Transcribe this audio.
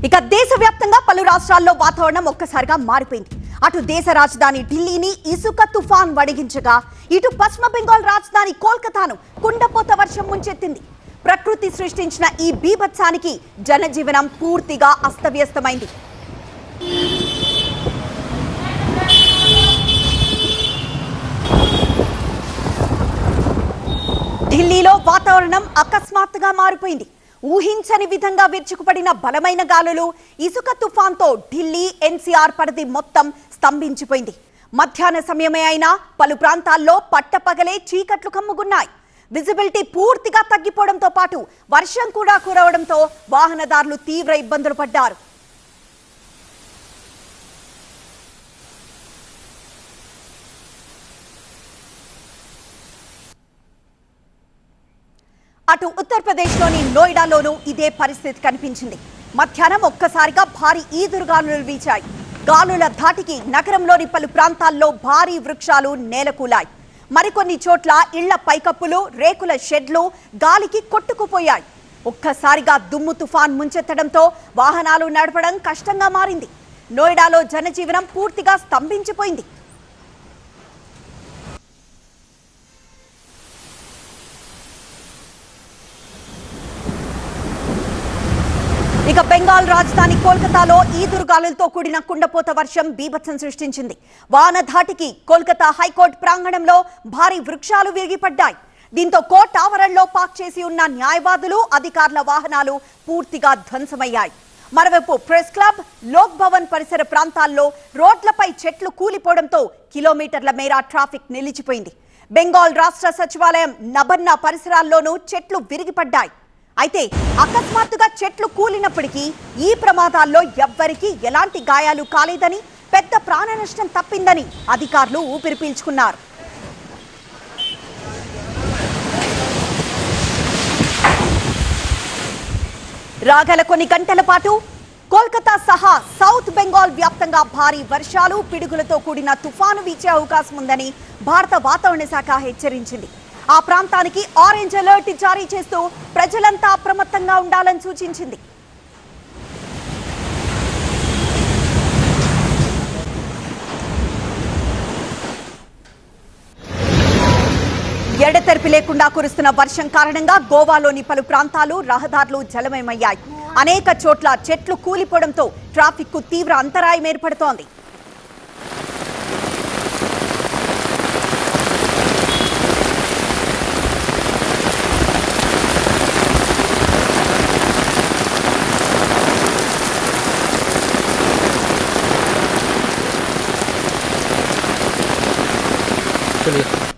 ఇక దేశవ్యాప్తంగా పలు రాష్ట్రాల్లో వాతావరణం ఒక్కసారిగా మారిపోయింది. అటు దేశ రాజధాని ఢిల్లీని ఇసుక తుఫాన్ వడిగించగా, ఇటు పశ్చిమ బెంగాల్ రాజధాని కోల్కతాను కుండపోత వర్షం ముంచెత్తింది. ప్రకృతి సృష్టించిన ఈ బీభత్సానికి జనజీవనం పూర్తిగా అస్తవ్యస్తమైంది. ఢిల్లీలో వాతావరణం అకస్మాత్తుగా మారిపోయింది. ఊహించని విధంగా విరుచుకుపడిన బలమైన గాలులు, ఇసుక తుఫాన్తో ఢిల్లీ ఎన్సీఆర్ పరిధి మొత్తం స్తంభించిపోయింది. మధ్యాహ్న సమయమే అయినా పలు ప్రాంతాల్లో పట్టపగలే చీకట్లు కమ్ముకున్నాయి. విజిబిలిటీ పూర్తిగా తగ్గిపోవడంతో పాటు వర్షం కూడా కురవడంతో వాహనదారులు తీవ్ర ఇబ్బందులు పడ్డారు. అటు ఉత్తరప్రదేశ్లోని నోయిడాలోనూ ఇదే పరిస్థితి కనిపించింది. మధ్యాహ్నం ఒక్కసారిగా భారీ ఈదురుగాలులు వీచాయి. గాలుల ధాటికి నగరంలోని పలు ప్రాంతాల్లో భారీ వృక్షాలు నేలకూలాయి. మరికొన్ని చోట్ల ఇళ్ల పైకప్పులు, రేకుల షెడ్లు గాలికి కొట్టుకుపోయాయి. ఒక్కసారిగా దుమ్ము తుఫాన్ ముంచెత్తడంతో వాహనాలు నడపడం కష్టంగా మారింది. నోయిడాలో జనజీవనం పూర్తిగా స్తంభించిపోయింది. ఇక బెంగాల్ రాజధాని కోల్కతాలో ఈదురుగాలులతో కూడిన కుండపోత వర్షం బీభత్సం సృష్టించింది. వాన ధాటికి కోల్కతా హైకోర్టు ప్రాంగణంలో భారీ వృక్షాలు విరిగిపడ్డాయి. దీంతో కోర్టు ఆవరణలో పార్క్ చేసి ఉన్న న్యాయవాదులు, అధికారుల వాహనాలు పూర్తిగా ధ్వంసమయ్యాయి. మరోవైపు ప్రెస్ క్లబ్, లోక్ భవన్ పరిసర ప్రాంతాల్లో రోడ్లపై చెట్లు కూలిపోవడంతో కిలోమీటర్ల మేర ట్రాఫిక్ నిలిచిపోయింది. బెంగాల్ రాష్ట్ర సచివాలయం, నబన్నా పరిసరాల్లోనూ చెట్లు విరిగిపడ్డాయి. అయితే అకస్మాత్తుగా చెట్లు కూలినప్పటికీ ఈ ప్రమాదాల్లో ఎవ్వరికీ ఎలాంటి గాయాలు కాలేదని, పెద్ద ప్రాణ నష్టం తప్పిందని అధికారులు ఊపిరి పీల్చుకున్నారు. రాగల కొన్ని గంటల పాటు కోల్కతా సహా సౌత్ బెంగాల్ వ్యాప్తంగా భారీ వర్షాలు, పిడుగులతో కూడిన తుఫాను వీచే అవకాశం ఉందని భారత వాతావరణ శాఖ హెచ్చరించింది. ఆ ప్రాంతానికి ఆరెంజ్ అలర్ట్ జారీ చేస్తూ ప్రజలంతా అప్రమత్తంగా ఉండాలని సూచించింది. ఎడతెరిపి లేకుండా కురుస్తున్న వర్షం కారణంగా గోవాలోని పలు ప్రాంతాలు, రహదారులు జలమయమయ్యాయి. అనేక చోట్ల చెట్లు కూలిపోవడంతో ట్రాఫిక్ కు తీవ్ర అంతరాయం ఏర్పడుతోంది. चलिए